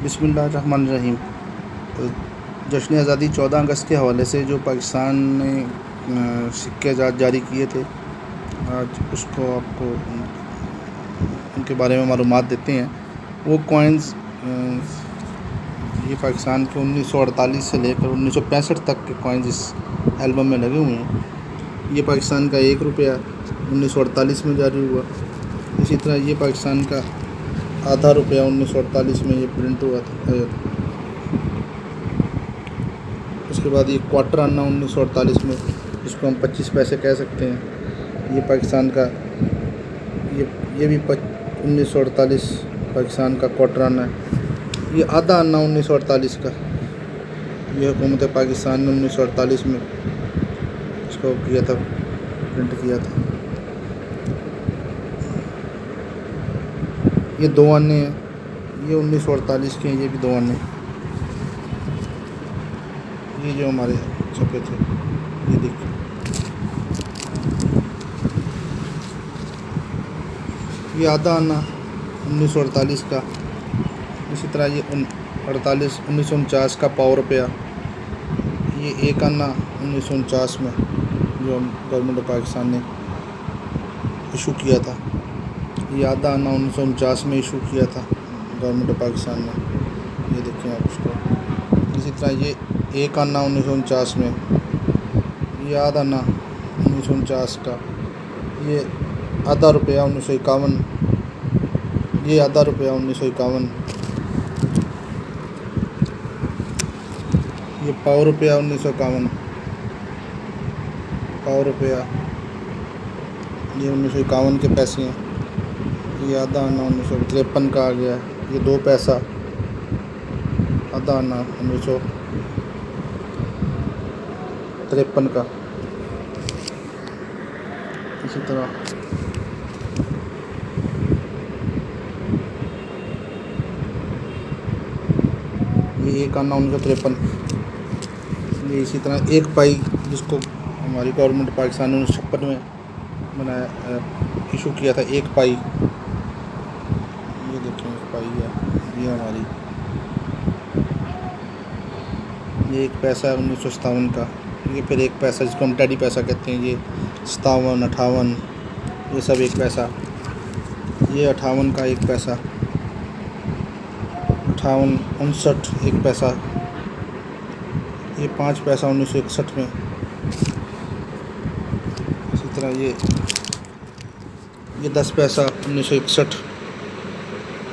बिस्मिल्लाहिर्रहमानिर्रहीम। जश्न आज़ादी 14 अगस्त के हवाले से जो पाकिस्तान ने सिक्के आज़ाद जारी किए थे, आज उसको आपको उनके बारे में मालूमात देते हैं। वो कॉइन्स ये पाकिस्तान के 1948 से लेकर 1965 तक के कॉइन्स इस एल्बम में लगे हुए हैं। ये पाकिस्तान का 1 रुपया 1948 में जारी हुआ। इसी तरह ये पाकिस्तान का आधा रुपया 1948 में ये प्रिंट हुआ था। उसके बाद ये क्वार्टर आना 1948 में, जिसको हम 25 पैसे कह सकते हैं। ये पाकिस्तान का ये भी 1948 पाकिस्तान का क्वार्टर आना है। ये आधा आना 1948 का, ये हुकूमत पाकिस्तान ने 1948 में इसको किया था, प्रिंट किया था। ये 2 आने हैं, ये 1948 के हैं, ये भी 2 आने। ये जो हमारे छपे थे, ये देखिए, ये आधा आना 1948 का। इसी तरह ये 1949 का पाव रुपया, ये 1 आना 1949 में जो गवर्नमेंट ऑफ पाकिस्तान ने इशू किया था। ये आधा आना 1949 में इशू किया था गवर्नमेंट ऑफ पाकिस्तान ने, ये देखें आप उसको। इसी तरह ये 1 आना 1949 में, ये आधा आना 1949 का, ये आधा रुपया 1951, ये आधा रुपया 1951, ये पाव रुपया 1951, पाव रुपया ये 1951 के पैसे हैं। ये आधा आना 1953 का आ गया। ये 2 पैसा आधा आना 1953 का। इसी तरह ये 1 आना 1953। ये इसी तरह 1 पाई, जिसको हमारी गवर्नमेंट पाकिस्तान ने 1956 में बनाया, इशू किया था। 1 पाई, ये देखें 1 पाई है, ये हमारी। ये 1 पैसा है 1957 का। ये फिर 1 पैसा, जिसको हम टेडी पैसा कहते हैं, ये 57, 58, ये सब 1 पैसा। ये 58 का 1 पैसा, 58, 59, 1 पैसा। ये 5 पैसा 1961 में। इसी तरह ये 10 पैसा 1961,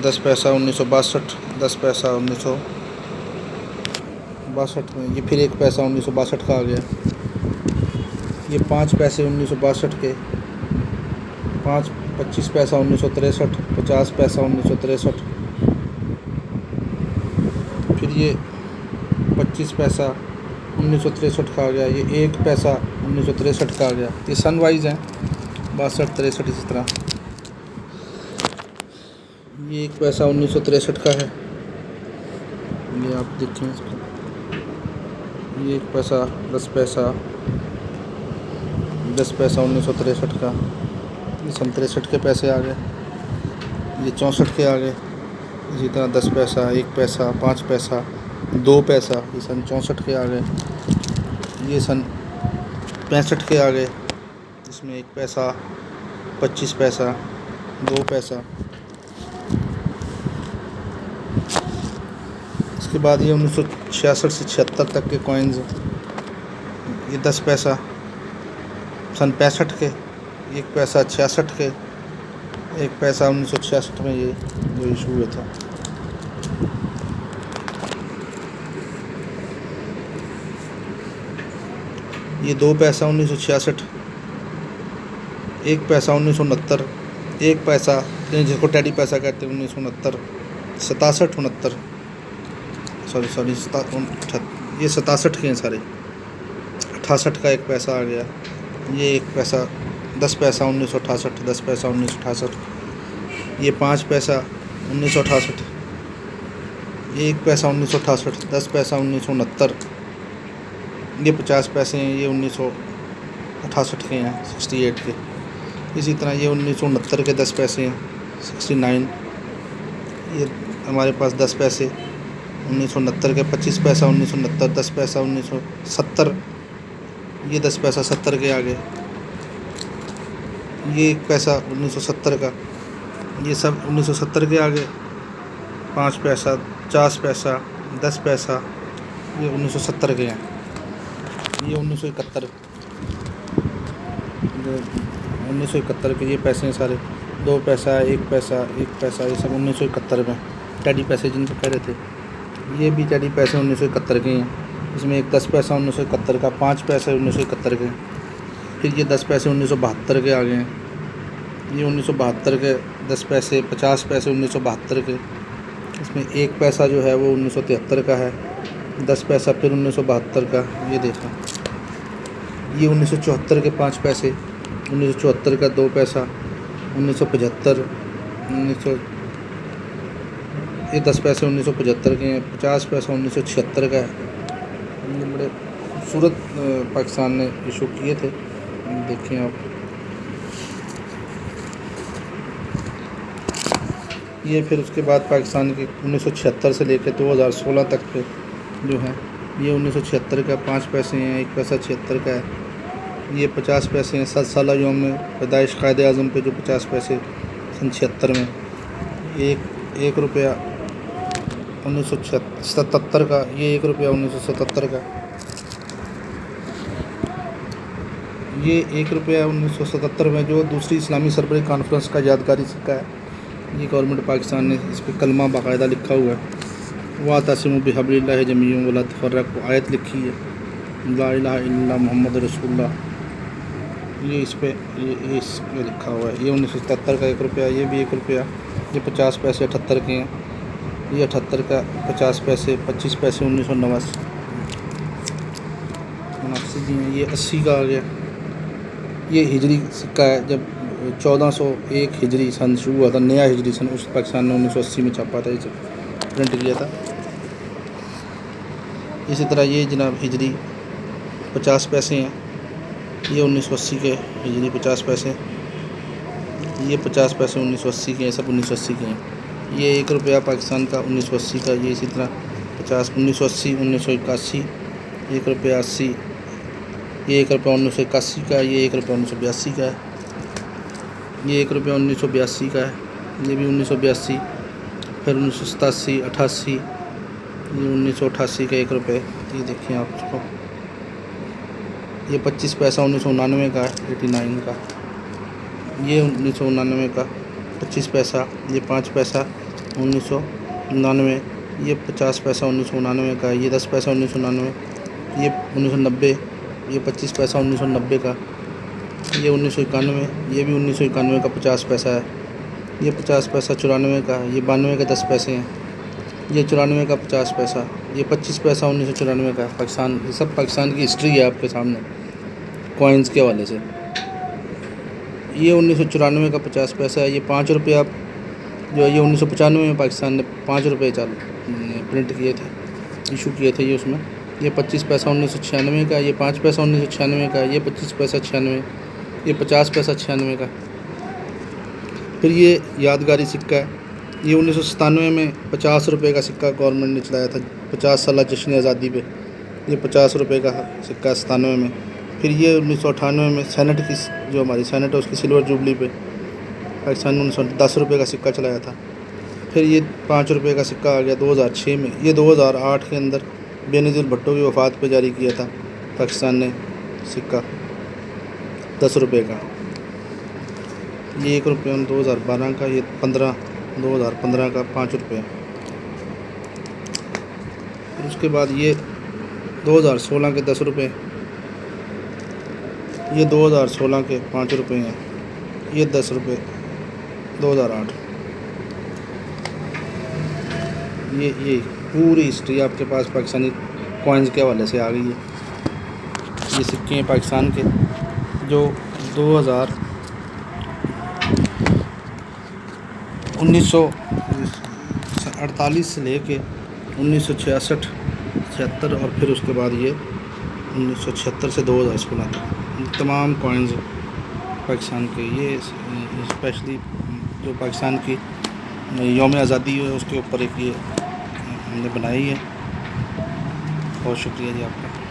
10 पैसा 1962, 10 पैसा 1962 में। ये फिर 1 पैसा 1962 का आ गया। ये 5 पैसे 1962 के, 25 पैसा 1963, 50 पैसा 1963। फिर ये 25 पैसा 1963 का आ गया। ये 1 पैसा 1963 का आ गया। ये सन वाइज हैं, 62, 63। इसी तरह ये 1 पैसा 1963 का है, ये आप देखें इसको। ये 1 पैसा, 10 पैसा, 10 पैसा 1963 का। ये सन 63 के पैसे आ गए। ये 64 के आ गए। इसी तरह 10 पैसा, 1 पैसा, 5 पैसा, 2 पैसा, ये सन 64 के आ गए। ये सन 65 के आ गए, इसमें 1 पैसा, 25 पैसा, 2 पैसा। इसके बाद ये 1966 से 76 तक के कॉइन्स। ये 10 पैसा सन 65 के, 1 पैसा 66 के, 1 पैसा 1966 में ये जो इशू हुआ था। ये 2 पैसा 1966, 1 पैसा 1969, 1 पैसा जिसको टेडी पैसा कहते हैं 1969, 67, 69, सॉरी ये 67 के हैं सारे। 68 का 1 पैसा आ गया। ये 1 पैसा, 10 पैसा 1968, 10 पैसा 1968। ये 5 पैसा 1968, ये 1 पैसा 1968, 10 पैसा 1969। ये 50 पैसे हैं, ये 1968 के हैं, 68 के। इसी तरह ये 1969 के 10 पैसे हैं, 69। ये हमारे पास 10 पैसे 1969 के, 25 पैसा 1969, 10 पैसा 1970, ये 10 पैसा 70 के आगे, ये 1 पैसा 1970 का, ये सब 1970 के आगे, 5 पैसा, 50 पैसा, 10 पैसा, ये 1970 के हैं। ये 1971 के ये पैसे हैं सारे, 2 पैसा, 1 पैसा, 1 पैसा, ये सब 1971 में टेडी पैसे जिनको कह रहे थे, ये भी टेडी पैसे 1971 के हैं। इसमें एक 10 पैसा 1971 का, 5 पैसे 1971 के, फिर ये 10 पैसे 1972 के आ गए हैं, ये 1972 के 10 पैसे, 50 पैसे 1972 के, इसमें 1 पैसा जो है वो 1973 का है, 10 पैसा फिर 1972 का, ये देखो ये 1974 के 5 पैसे, 1974 का 2 पैसा, 1975, ये 10 पैसे 1975 के हैं, 50 पैसा 1976 का है। ये बड़े खूबसूरत पाकिस्तान ने इशू किए थे, देखें आप। ये फिर उसके बाद पाकिस्तान के 1976 से लेकर 2016 तक पे जो है, ये 1976 का 5 पैसे हैं, 1 पैसा 76 का है, ये 50 पैसे हैं, 7 साला यौम पैदाइश कायदे आज़म पे जो 50 पैसे सन 76 में, एक रुपया 1977 का, ये 1 रुपया 1977 का, ये 1 रुपया 1977 में जो दूसरी इस्लामी सरबराही कॉन्फ्रेंस का यादगारी सिक्का है। ये गवर्नमेंट पाकिस्तान ने इस पर कलमा बाकायदा लिखा हुआ है, वातसिमू बिहब्लिल्लाहि जमीअन वला तफर्रक़ू, आयत लिखी है, ला इलाहा इल्लल्लाह मुहम्मद रसूलुल्लाह, ये इस पर लिखा हुआ है। ये 1977 का 1 रुपया, ये भी 1 रुपया, ये 50 पैसे 78 के हैं, ये 78 का 50 पैसे, 25 पैसे 1989 हैं, ये 80 का आ गया। ये हिजरी सिक्का है, जब 1401 हिजरी सन शुरू हुआ था, नया हिजरी सन, उस पाकिस्तान ने 1980 में छापा था, इसे प्रिंट किया था। इसी तरह ये जनाब हिजरी 50 पैसे हैं, ये 1980 के हिजरी 50 पैसे, ये 50 पैसे 1980 के हैं, सब 1980 के हैं। ये 1 रुपया पाकिस्तान का 1980 का, ये इसी तरह 50 1980, 1981, 1 रुपया 80, ये 1 रुपया 1981 का, ये 1 रुपया 1982 का है, ये 1 रुपया 1982 का है, ये भी 1982, फिर 1987, 88, ये 1988 का 1 रुपये, ये देखिए आप उसको। ये 25 पैसा 1999 का है, 89 का, ये 1999 का 25 पैसा, ये 5 पैसा 1999, ये 50 पैसा 1999 का, ये 10 पैसा 1999, ये 1990, ये 25 पैसा 1990 का, ये 1991, ये भी 1991 का 50 पैसा है, ये 50 पैसा 94 का, ये 92 के 10 पैसे हैं, ये 94 का 50 पैसा, ये 25 पैसा 1994 का। पाकिस्तान, ये सब पाकिस्तान की हिस्ट्री है आपके सामने कॉइन्स के हवाले से। ये 1994 का 50 पैसा है, ये 5 रुपया जो है, ये 1995 में पाकिस्तान ने 5 रुपये प्रिंट किए थे, इशू किए थे ये उसमें। ये 25 पैसा 1996 का, ये 5 पैसा 1996 का, ये 25 पैसा 96, ये 50 पैसा 96 का। फिर ये यादगारी सिक्का है, ये 1997 में 50 रुपये का सिक्का गवर्नमेंट ने चलाया था 50 साल जश्न आज़ादी पे, ये 50 रुपये का सिक्का 97 में। फिर ये 1998 में सेनेट की, जो हमारी सेनेट है उसकी सिल्वर जुबली पे पाकिस्तान ने 10 रुपये का सिक्का चलाया था। फिर ये 5 रुपये का सिक्का आ गया 2006 में। ये 2008 के अंदर बेनज़ीर भुट्टो की वफ़ात पे जारी किया था पाकिस्तान ने सिक्का 10 रुपये का। ये 1 रुपये 2012 का, ये 2015 का 5 रुपये। फिर उसके बाद ये 2016 के 10 रुपये, ये 2016 के 5 रुपये हैं, ये 10 रुपये 2008। ये पूरी हिस्ट्री आपके पास पाकिस्तानी कॉइन्स के हवाले से आ गई है। ये सिक्के हैं पाकिस्तान के जो 1948 से लेके 1966, 76 और फिर उसके बाद ये 1976 से 2016 तक तमाम कॉइन्स पाकिस्तान के। ये स्पेशली जो पाकिस्तान की यौम आज़ादी है उसके ऊपर एक ये हमने बनाई है। बहुत शुक्रिया जी आपका।